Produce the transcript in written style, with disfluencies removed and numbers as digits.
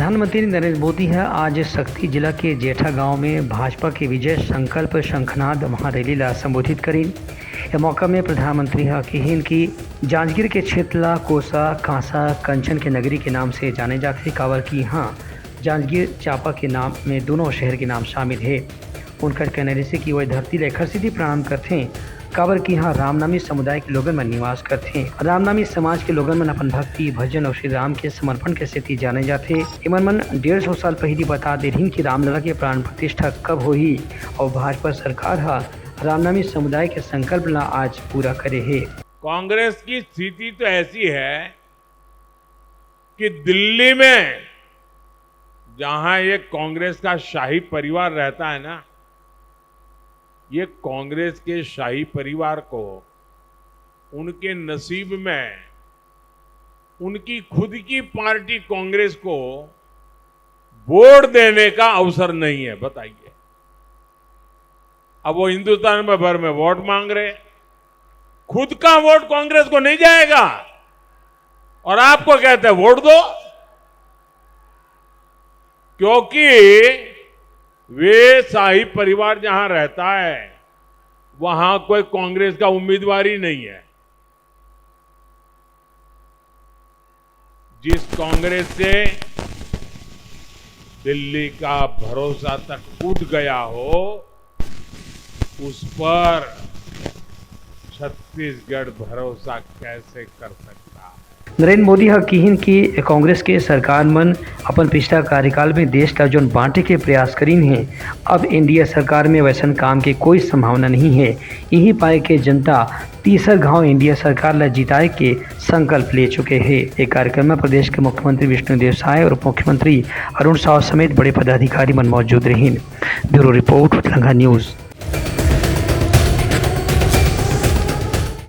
प्रधानमंत्री नरेंद्र मोदी है आज शक्ति जिला के जेठा गांव में भाजपा के विजय संकल्प शंखनाद महारैली ला संबोधित करीन। यह मौका में प्रधानमंत्री कहीन की जांजगीर के क्षेत्र ला कोसा कांसा कंचन के नगरी के नाम से जाने जाते कावर की यहाँ जांजगीर चांपा के नाम में दोनों शहर के नाम शामिल है। उनका कहने से कि वह धरती ले खरसिद्धि प्रणाम करते हैं काबर की यहाँ रामनामी समुदाय के लोगन में निवास करते हैं। रामनामी समाज के लोगन में अपन भक्ति भजन और श्री राम के समर्पण के सेती जाने जाते। इमन मन 150 साल पहले बता दे रही कि रामलला के प्राण प्रतिष्ठा कब हुई और भाजपा सरकार रामनामी समुदाय के संकल्प ला आज पूरा करे है। कांग्रेस की स्थिति तो ऐसी है कि दिल्ली में जहां ये कांग्रेस का शाही परिवार रहता है ना, ये कांग्रेस के शाही परिवार को उनके नसीब में उनकी खुद की पार्टी कांग्रेस को वोट देने का अवसर नहीं है। बताइए, अब वो हिंदुस्तान में भर में वोट मांग रहे, खुद का वोट कांग्रेस को नहीं जाएगा और आपको कहते हैं वोट दो, क्योंकि वे शाही परिवार जहां रहता है वहां कोई कांग्रेस का उम्मीदवार ही नहीं है। जिस कांग्रेस से दिल्ली का भरोसा तक उठ गया हो, उस पर छत्तीसगढ़ भरोसा कैसे कर सकता है। नरेंद्र मोदी कहीन की कांग्रेस के सरकार मन अपन पिछला कार्यकाल में देश का जो बांटे के प्रयास करीन है, अब एनडीए सरकार में वैसन काम की कोई संभावना नहीं है। यही पाए के जनता तीसरा गांव एनडीए सरकार ला जिताए के संकल्प ले चुके हैं। एक कार्यक्रम में प्रदेश के मुख्यमंत्री विष्णुदेव साय और उप मुख्यमंत्री अरुण साव समेत बड़े पदाधिकारी मन मौजूद रहे। Bureau report Lanka news.